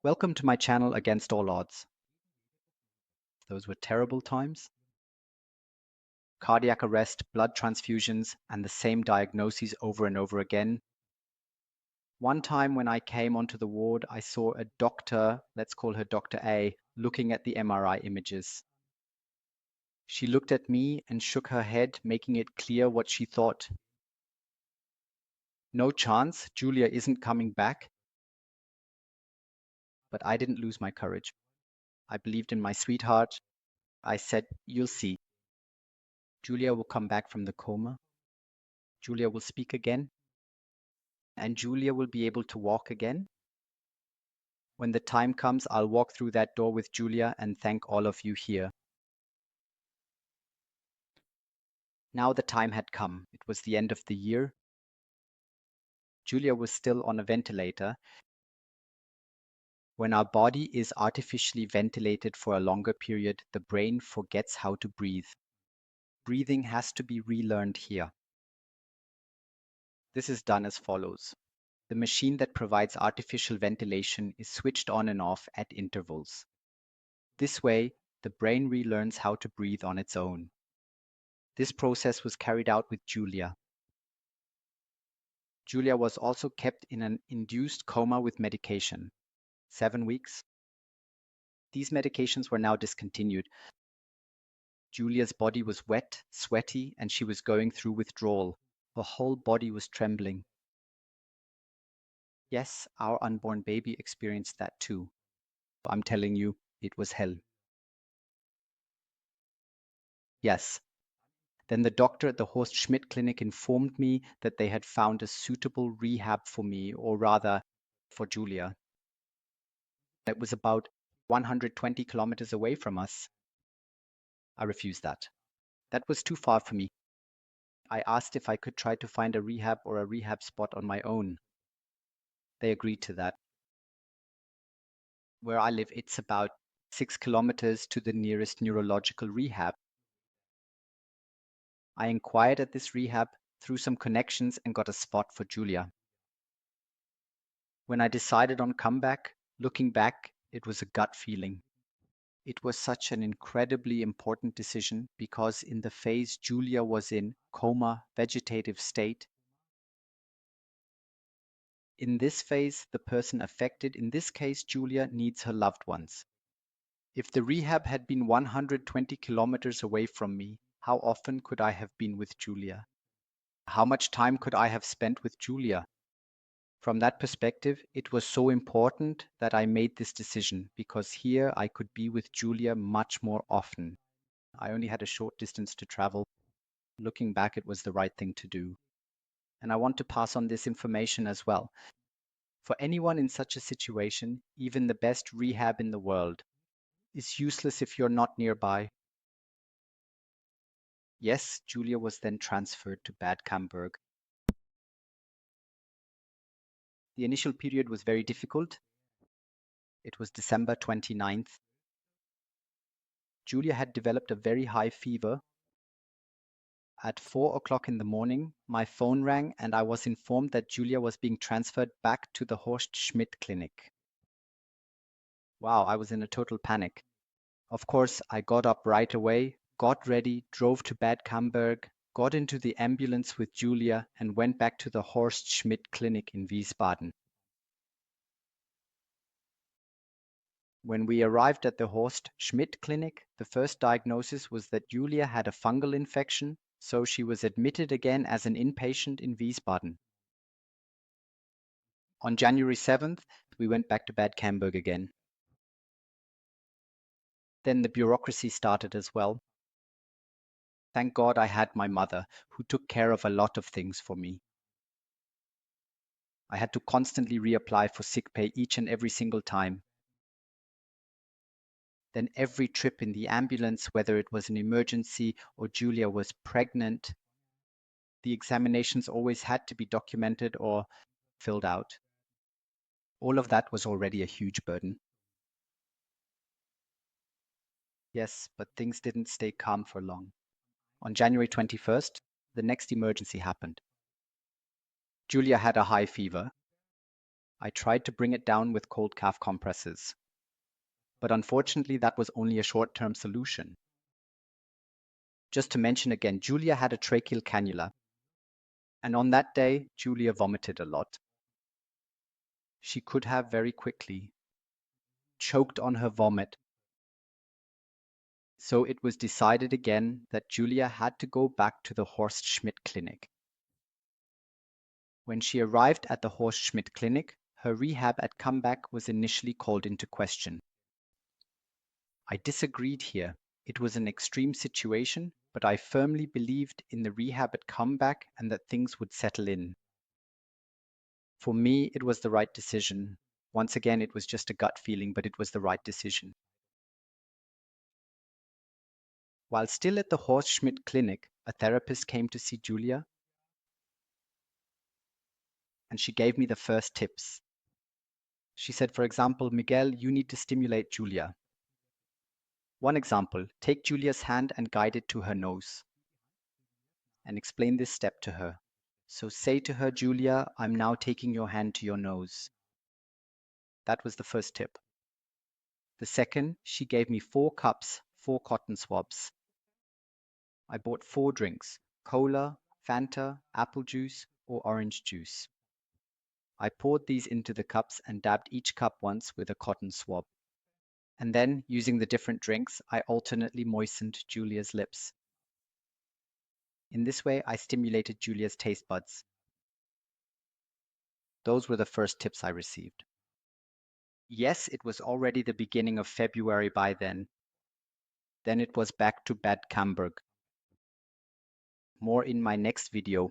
Welcome to my channel Against All Odds. Those were terrible times. Cardiac arrest, blood transfusions, and the same diagnoses over and over again. One time when I came onto the ward, I saw a doctor, let's call her Dr. A, looking at the MRI images. She looked at me and shook her head, making it clear what she thought. No chance, Julia isn't coming back. But I didn't lose my courage. I believed in my sweetheart. I said, "You'll see. Julia will come back from the coma. Julia will speak again. And Julia will be able to walk again. When the time comes, I'll walk through that door with Julia and thank all of you here." Now the time had come. It was the end of the year. Julia was still on a ventilator. When our body is artificially ventilated for a longer period, the brain forgets how to breathe. Breathing has to be relearned here. This is done as follows. The machine that provides artificial ventilation is switched on and off at intervals. This way, the brain relearns how to breathe on its own. This process was carried out with Julia. Julia was also kept in an induced coma with medication. 7 weeks. These medications were now discontinued. Julia's body was wet, sweaty, and she was going through withdrawal. Her whole body was trembling. Yes, our unborn baby experienced that too. I'm telling you, it was hell. Yes. Then the doctor at the Horst Schmidt clinic informed me that they had found a suitable rehab for me, or rather, for Julia. It was about 120 kilometers away from us. I refused that. That was too far for me. I asked if I could try to find a rehab spot on my own. They agreed to that. Where I live, it's about 6 kilometers to the nearest neurological rehab. I inquired at this rehab, through some connections, and got a spot for Julia. When I decided on comeback, looking back, it was a gut feeling. It was such an incredibly important decision because in the phase Julia was in, coma, vegetative state, in this phase, the person affected, in this case Julia, needs her loved ones. If the rehab had been 120 kilometers away from me, how often could I have been with Julia? How much time could I have spent with Julia? From that perspective, it was so important that I made this decision because here I could be with Julia much more often. I only had a short distance to travel. Looking back, it was the right thing to do. And I want to pass on this information as well. For anyone in such a situation, even the best rehab in the world is useless if you're not nearby. Yes, Julia was then transferred to Bad Camberg. The initial period was very difficult. It was December 29th. Julia had developed a very high fever. At 4 o'clock in the morning, my phone rang and I was informed that Julia was being transferred back to the Horst Schmidt clinic. Wow, I was in a total panic. Of course, I got up right away, got ready, drove to Bad Camberg, got into the ambulance with Julia, and went back to the Horst Schmidt clinic in Wiesbaden. When we arrived at the Horst Schmidt clinic, the first diagnosis was that Julia had a fungal infection, so she was admitted again as an inpatient in Wiesbaden. On January 7th, we went back to Bad Camberg again. Then the bureaucracy started as well. Thank God I had my mother, who took care of a lot of things for me. I had to constantly reapply for sick pay each and every single time. Then every trip in the ambulance, whether it was an emergency or Julia was pregnant, the examinations always had to be documented or filled out. All of that was already a huge burden. Yes, but things didn't stay calm for long. On January 21st, the next emergency happened. Julia had a high fever. I tried to bring it down with cold calf compresses. But unfortunately, that was only a short-term solution. Just to mention again, Julia had a tracheal cannula. And on that day, Julia vomited a lot. She could have very quickly choked on her vomit. So it was decided again that Julia had to go back to the Horst Schmidt Clinic. When she arrived at the Horst Schmidt Clinic, her rehab at comeback was initially called into question. I disagreed here. It was an extreme situation, but I firmly believed in the rehab at comeback and that things would settle in. For me, it was the right decision. Once again, it was just a gut feeling, but it was the right decision. While still at the Horst Schmidt Clinic, a therapist came to see Julia, and she gave me the first tips. She said, for example, Miguel, you need to stimulate Julia. One example, take Julia's hand and guide it to her nose. And explain this step to her. So say to her, Julia, I'm now taking your hand to your nose. That was the first tip. The second, she gave me 4 cups, 4 cotton swabs. I bought 4 drinks, cola, Fanta, apple juice, or orange juice. I poured these into the cups and dabbed each cup once with a cotton swab. And then, using the different drinks, I alternately moistened Julia's lips. In this way, I stimulated Julia's taste buds. Those were the first tips I received. Yes, it was already the beginning of February by then. Then it was back to Bad Camberg. More in my next video.